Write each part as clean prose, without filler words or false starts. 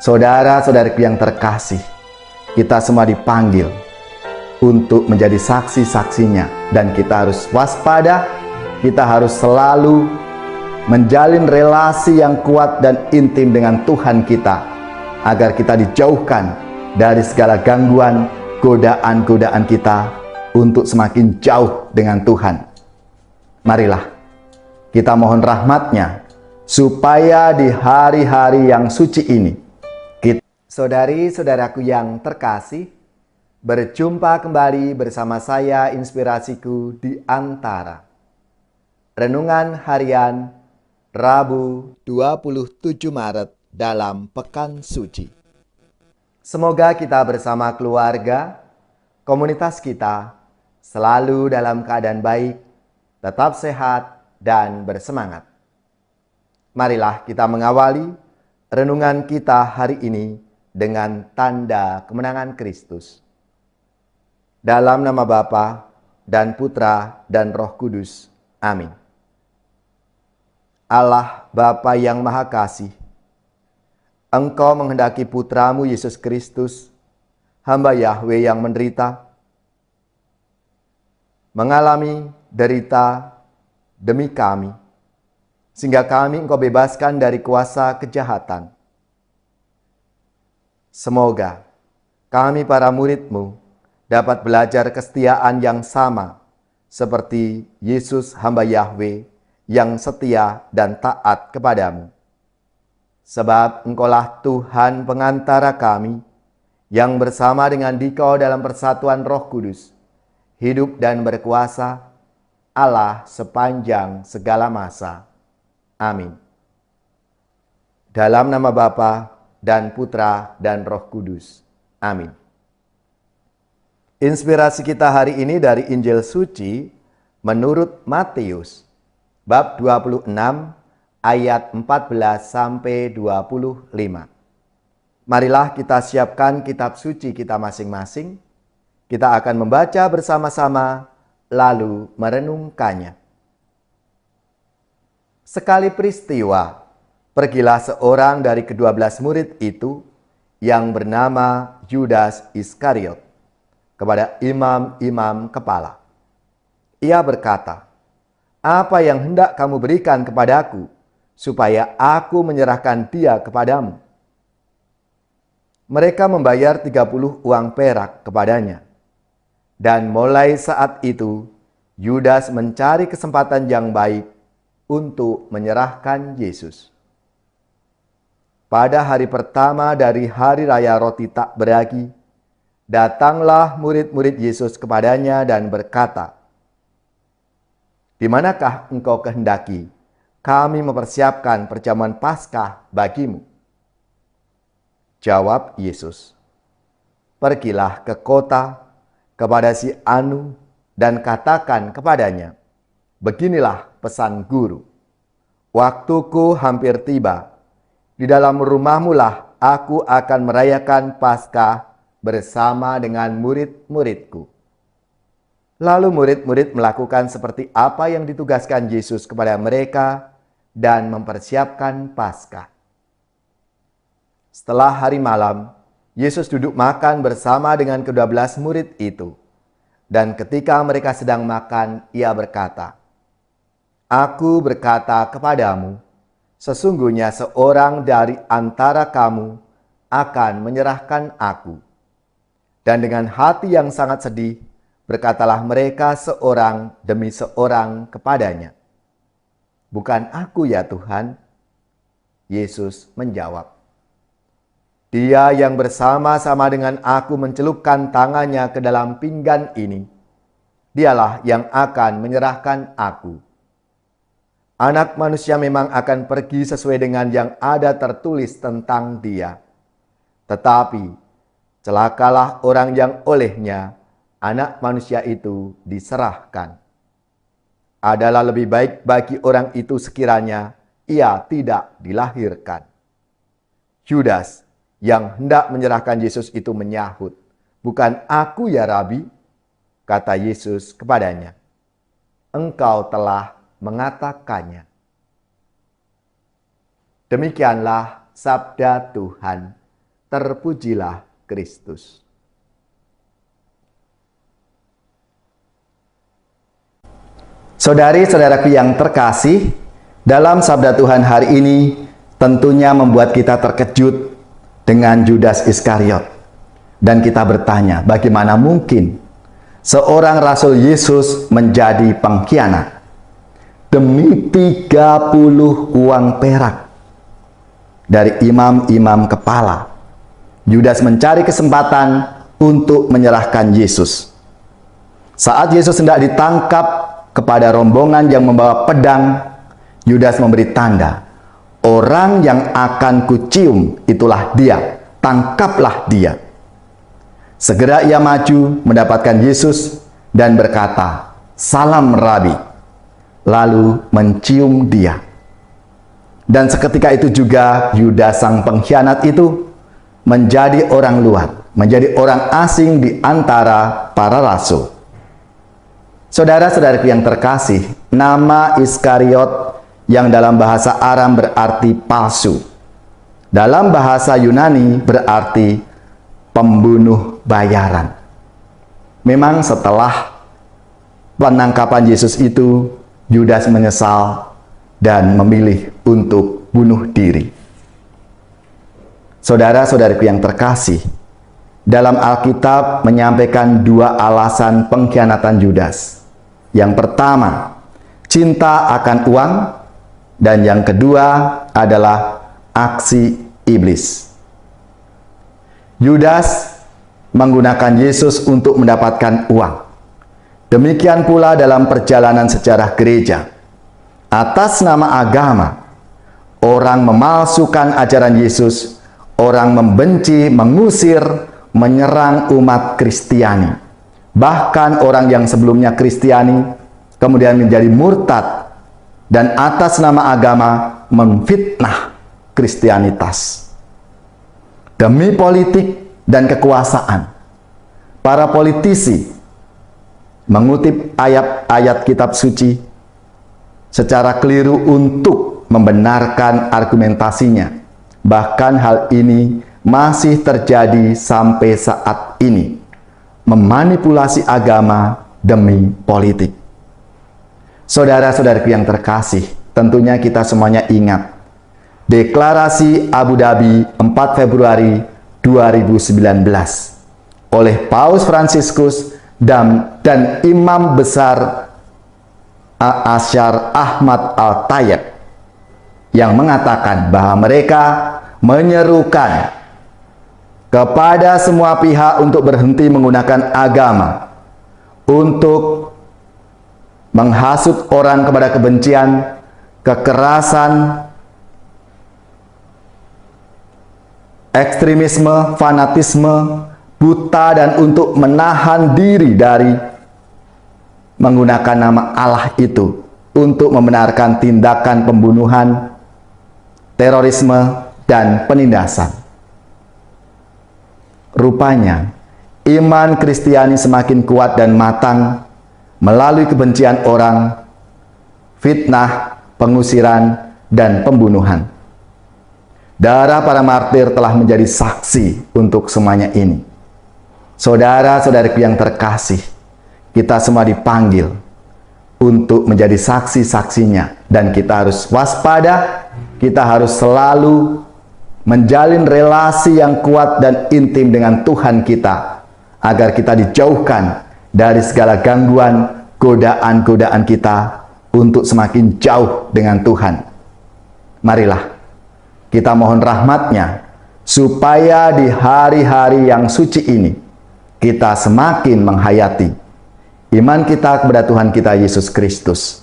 Saudara-saudariku yang terkasih, kita semua dipanggil untuk menjadi saksi-saksinya, dan kita harus waspada. Kita harus selalu menjalin relasi yang kuat dan intim dengan Tuhan kita, agar kita dijauhkan dari segala gangguan, godaan-godaan kita untuk semakin jauh dengan Tuhan. Marilah kita mohon rahmat-Nya, supaya di hari-hari yang suci ini, saudari-saudaraku yang terkasih, berjumpa kembali bersama saya, Inspirasiku di Antara. Renungan Harian Rabu 27 Maret dalam Pekan Suci. Semoga kita bersama keluarga, komunitas kita, selalu dalam keadaan baik, tetap sehat, dan bersemangat. Marilah kita mengawali renungan kita hari ini dengan tanda kemenangan Kristus. Dalam nama Bapa dan Putra dan Roh Kudus. Amin. Allah Bapa yang Maha Kasih, Engkau menghendaki Putramu Yesus Kristus, hamba Yahweh yang menderita, mengalami derita demi kami, sehingga kami Engkau bebaskan dari kuasa kejahatan. Semoga kami para murid-Mu dapat belajar kesetiaan yang sama seperti Yesus hamba Yahweh yang setia dan taat kepadamu. Sebab Engkaulah Tuhan pengantara kami, yang bersama dengan Dikau dalam persatuan Roh Kudus, hidup dan berkuasa, Allah sepanjang segala masa. Amin. Dalam nama Bapa dan Putra dan Roh Kudus. Amin. Inspirasi kita hari ini dari Injil Suci menurut Matius, bab 26 ayat 14 sampai 25. Marilah kita siapkan kitab suci kita masing-masing. Kita akan membaca bersama-sama lalu merenungkannya. Sekali peristiwa, pergilah seorang dari ke-12 murid itu yang bernama Yudas Iskariot kepada imam-imam kepala. Ia berkata, "Apa yang hendak kamu berikan kepadaku, supaya aku menyerahkan dia kepadamu?" Mereka membayar 30 uang perak kepadanya. Dan mulai saat itu, Yudas mencari kesempatan yang baik untuk menyerahkan Yesus. Pada hari pertama dari hari raya roti tak beragi, datanglah murid-murid Yesus kepadanya dan berkata, "Di manakah engkau kehendaki kami mempersiapkan perjamuan Paskah bagimu?" Jawab Yesus, "Pergilah ke kota kepada si Anu dan katakan kepadanya, beginilah pesan guru. Waktuku hampir tiba. Di dalam rumahmu lah aku akan merayakan Paskah bersama dengan murid-muridku." Lalu murid-murid melakukan seperti apa yang ditugaskan Yesus kepada mereka dan mempersiapkan Paskah. Setelah hari malam, Yesus duduk makan bersama dengan ke-12 murid itu. Dan ketika mereka sedang makan, ia berkata, "Aku berkata kepadamu, sesungguhnya seorang dari antara kamu akan menyerahkan aku." Dan dengan hati yang sangat sedih, berkatalah mereka seorang demi seorang kepadanya, "Bukan aku ya Tuhan?" Yesus menjawab, "Dia yang bersama-sama dengan aku mencelupkan tangannya ke dalam pinggan ini, dialah yang akan menyerahkan aku. Anak manusia memang akan pergi sesuai dengan yang ada tertulis tentang dia. Tetapi celakalah orang yang olehnya anak manusia itu diserahkan. Adalah lebih baik bagi orang itu sekiranya ia tidak dilahirkan." Yudas yang hendak menyerahkan Yesus itu menyahut, "Bukan aku ya Rabi?" Kata Yesus kepadanya, "Engkau telah mengatakannya." Demikianlah sabda Tuhan. Terpujilah Kristus. Saudari-saudaraku yang terkasih, dalam sabda Tuhan hari ini tentunya membuat kita terkejut dengan Yudas Iskariot. Dan kita bertanya, bagaimana mungkin seorang Rasul Yesus menjadi pengkhianat? Demi 30 uang perak dari imam-imam kepala, Yudas mencari kesempatan untuk menyerahkan Yesus. Saat Yesus hendak ditangkap kepada rombongan yang membawa pedang, Yudas memberi tanda, orang yang akan kucium itulah dia, tangkaplah dia. Segera ia maju mendapatkan Yesus dan berkata, "Salam Rabi," lalu mencium dia. Dan seketika itu juga Yudas sang pengkhianat itu menjadi orang luar, menjadi orang asing di antara para rasul. Saudara-saudaraku yang terkasih, nama Iskariot yang dalam bahasa Aram berarti palsu, dalam bahasa Yunani berarti pembunuh bayaran. Memang setelah penangkapan Yesus itu, Yudas menyesal dan memilih untuk bunuh diri. Saudara-saudariku yang terkasih, dalam Alkitab menyampaikan dua alasan pengkhianatan Yudas. Yang pertama, cinta akan uang, dan yang kedua adalah aksi iblis. Yudas menggunakan Yesus untuk mendapatkan uang. Demikian pula dalam perjalanan sejarah gereja. Atas nama agama, orang memalsukan ajaran Yesus, orang membenci, mengusir, menyerang umat Kristiani. Bahkan orang yang sebelumnya Kristiani kemudian menjadi murtad dan atas nama agama memfitnah Kristianitas. Demi politik dan kekuasaan, para politisi mengutip ayat-ayat kitab suci secara keliru untuk membenarkan argumentasinya. Bahkan hal ini masih terjadi sampai saat ini, memanipulasi agama demi politik. Saudara-saudariku yang terkasih, tentunya kita semuanya ingat Deklarasi Abu Dhabi 4 Februari 2019 oleh Paus Fransiskus dan Imam Besar Asyar Ahmad Al-Tayyib yang mengatakan bahwa mereka menyerukan kepada semua pihak untuk berhenti menggunakan agama untuk menghasut orang kepada kebencian, kekerasan, ekstremisme, fanatisme, buta, dan untuk menahan diri dari menggunakan nama Allah itu untuk membenarkan tindakan pembunuhan, terorisme, dan penindasan. Rupanya, iman Kristiani semakin kuat dan matang melalui kebencian orang, fitnah, pengusiran, dan pembunuhan. Darah para martir telah menjadi saksi untuk semuanya ini. Saudara-saudariku yang terkasih, kita semua dipanggil untuk menjadi saksi-saksinya. Dan kita harus waspada, kita harus selalu menjalin relasi yang kuat dan intim dengan Tuhan kita, agar kita dijauhkan dari segala gangguan, godaan-godaan kita untuk semakin jauh dengan Tuhan. Marilah kita mohon rahmat-Nya, supaya di hari-hari yang suci ini, kita semakin menghayati iman kita kepada Tuhan kita Yesus Kristus,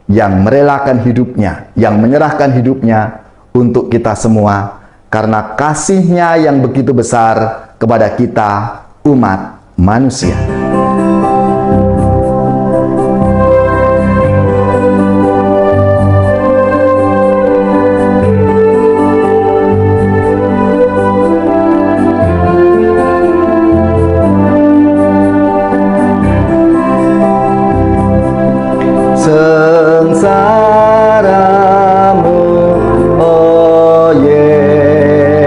yang merelakan hidupnya, yang menyerahkan hidupnya untuk kita semua, karena kasih-Nya yang begitu besar kepada kita, umat manusia. Sengsaramu, oh Yesus,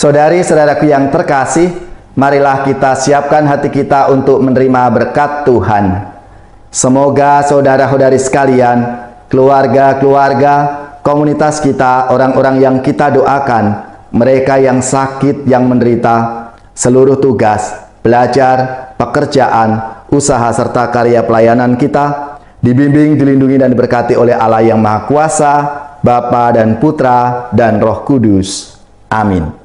Saudari-saudaraku yang terkasih, marilah kita siapkan hati kita untuk menerima berkat Tuhan. Semoga saudara-saudari sekalian, keluarga-keluarga, komunitas kita, orang-orang yang kita doakan, mereka yang sakit, yang menderita, seluruh tugas, belajar, pekerjaan, usaha serta karya pelayanan kita, dibimbing, dilindungi, dan diberkati oleh Allah yang Maha Kuasa, Bapa dan Putra dan Roh Kudus. Amin.